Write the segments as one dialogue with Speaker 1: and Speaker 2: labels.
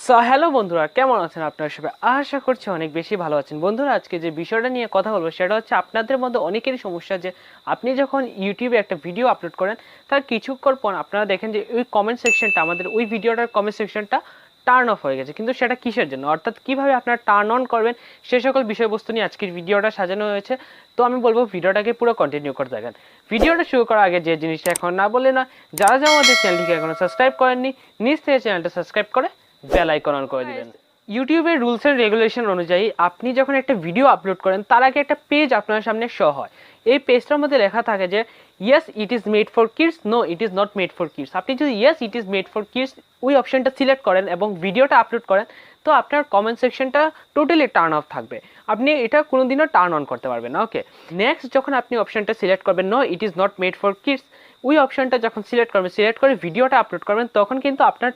Speaker 1: So hello বন্ধুরা, কেমন আছেন আপনারা সবাই? আশা করছি অনেক বেশি ভালো আছেন। বন্ধুরা, আজকে যে বিষয়টা নিয়ে কথা বলবো সেটা হচ্ছে আপনাদের মধ্যে অনেকেরই সমস্যা যে আপনি যখন ইউটিউবে একটা ভিডিও আপলোড করেন তার কিছুক্ষণ পর আপনারা দেখেন যে ওই কমেন্ট সেকশনটা, আমাদের ওই ভিডিওটার কমেন্ট সেকশনটা টার্ন অফ হয়ে গেছে। কিন্তু সেটা কিসের জন্য, অর্থাৎ কিভাবে আপনারা টার্ন অন করবেন সে সকল বিষয়বস্তু নিয়ে আজকের ভিডিওটা সাজানো হয়েছে। তো আমি বলবো ভিডিওটাকে পুরো কন্টিনিউ করতে থাকেন। ভিডিওটা শুরু করার আগে যে জিনিসটা এখন না বলে না, যারা আমাদের চ্যানেলটিকে এখনো সাবস্ক্রাইব করেননি, নিজ থেকে চ্যানেলটা সাবস্ক্রাইব করে বেল আইকন অন করে দিবেন। ইউটিউবের রুলস এন্ড রেগুলেশন অনুযায়ী আপনি যখন একটা ভিডিও আপলোড করেন তার আগে একটা পেজ আপনার সামনে শো হয়। এই পেজটার মধ্যে লেখা থাকে যে yes it is made for kids, no it is not made for kids. আপনি যদি yes it is made for kids ওই অপশনটা সিলেক্ট করেন এবং ভিডিওটা আপলোড করেন তো আপনার কমেন্ট সেকশনটা টোটালি টার্ন অফ থাকবে, আপনি এটা কোনোদিনও টার্ন অন করতে পারবেন না। ওকে, নেক্সট যখন আপনি অপশনটা সিলেক্ট করবেন no it is not made for kids, ওই অপশনটা যখন সিলেক্ট করবেন, সিলেক্ট করে ভিডিওটা আপলোড করবেন, তখন কিন্তু আপনার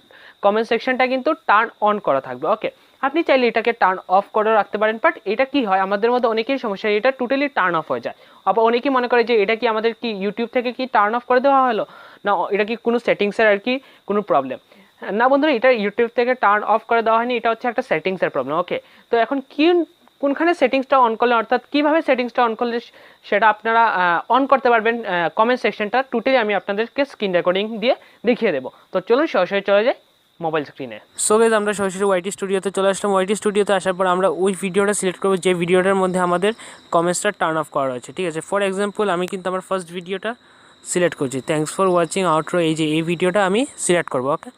Speaker 1: কমেন্ট সেকশনটা কিন্তু টার্ন অন করা থাকবে। ওকে, আপনি চাইলে এটাকে টার্ন অফ করে রাখতে পারেন, বাট এটা কি হয় আমাদের মধ্যে অনেকেরই সমস্যা, এটা টোটালি টার্ন অফ হয়ে যায়। আবার অনেকেই মনে করে যে এটা কি আমাদের কি ইউটিউব থেকে কি টার্ন অফ করে দেওয়া হলো না, এটা কি কোনো সেটিংসের আর কি কোনো প্রবলেম? না বন্ধুরা, এটা ইউটিউব থেকে টার্ন অফ করে দেওয়া হয়নি, এটা হচ্ছে একটা সেটিংসের প্রবলেম। ওকে, তো এখন কি কোনখানে সেটিংসটা অন করলে, অর্থাৎ কিভাবে সেটিংসটা অন করলে সেটা আপনারা অন করতে পারবেন কমেন্ট সেকশনটা, টোটালি আমি আপনাদেরকে স্ক্রিন রেকর্ডিং দিয়ে দেখিয়ে দেবো। তো চলুন সরাসরি চলে যাই মোবাইল স্ক্রিনে। সো গাইস, আমরা সরাসরি ওয়াইটি স্টুডিওতে চলে আসলাম। ওয়াইটি স্টুডিওতে আসার পর আমরা ওই ভিডিওটা সিলেক্ট করবো যে ভিডিওটার মধ্যে আমাদের কমেন্টসটা টার্ন অফ করা রয়েছে। ঠিক আছে, ফর এক্সাম্পল আমি কিন্তু আমার ফার্স্ট ভিডিওটা সিলেক্ট করছি, থ্যাঙ্কস ফর ওয়াচিং আউটরো, এই ভিডিওটা আমি সিলেক্ট করবো। ওকে,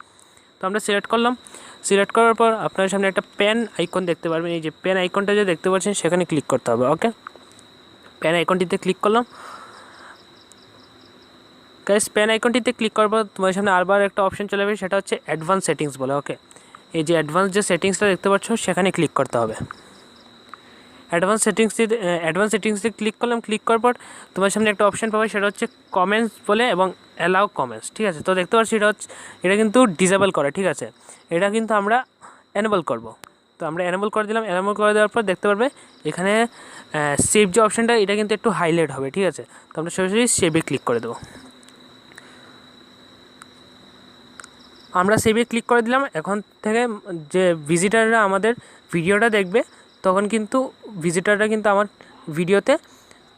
Speaker 1: তো আমরা সিলেক্ট করলাম। সিলেক্ট করার পর আপনার সামনে একটা পেন আইকন দেখতে পারবেন, এই যে পেন আইকনটা যে দেখতে পাচ্ছেন সেখানে ক্লিক করতে হবে। ওকে, পেন আইকনটিতে ক্লিক করলাম। গাইস, পেন আইকনটিতে ক্লিক করার পর তোমার সামনে আরবার একটা অপশন চলে আসবে, সেটা হচ্ছে অ্যাডভান্স সেটিংস বলে। ওকে, এই যে অ্যাডভান্স যে সেটিংসটা দেখতে পাচ্ছ সেখানে ক্লিক করতে হবে। অ্যাডভান্স সেটিংসে ক্লিক করলাম। ক্লিক করার পর তোমার সামনে একটা অপশন পাবে, সেটা হচ্ছে কমেন্টস বলে এবং অ্যালাউ কমেন্টস। ঠিক আছে, তো দেখতে পাচ্ছি এটা কিন্তু ডিসেবল করে। ঠিক আছে, এটা কিন্তু আমরা এনেবল করব। তো আমরা এনেবল করে দিলাম। এনেবল করে দেওয়ার পর দেখতে পারবে এখানে সেভ যে অপশানটা, এটা কিন্তু একটু হাইলাইট হবে। ঠিক আছে, তো আমরা সরাসরি সেভে ক্লিক করে দেবো। আমরা সেভে ক্লিক করে দিলাম। এখন থেকে যে ভিজিটাররা আমাদের ভিডিওটা দেখবে তখন কিন্তু ভিজিটাররা কিন্তু আমার ভিডিওতে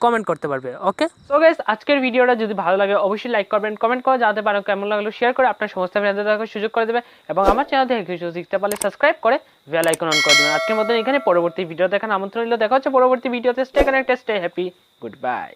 Speaker 1: কমেন্ট করতে পারবে। ওকে, সো গাইস, আজকের ভিডিওটা যদি ভালো লাগে অবশ্যই লাইক করবেন, কমেন্ট করে জানাতে পারেন কেমন লাগলো, শেয়ার করে আপনার সমস্ত ফ্রেন্ডদের দেখার সুযোগ করে দেবে এবং আমার চ্যানেল থেকে কিছু শিখতে পারলে সাবস্ক্রাইব করে বেল আইকন অন করে দেবেন। আজকের মতন এখানে পরবর্তী ভিডিও দেখার আমন্ত্রণ রইল। দেখা হচ্ছে পরবর্তী ভিডিওতে। Stay connected, stay happy, good bye.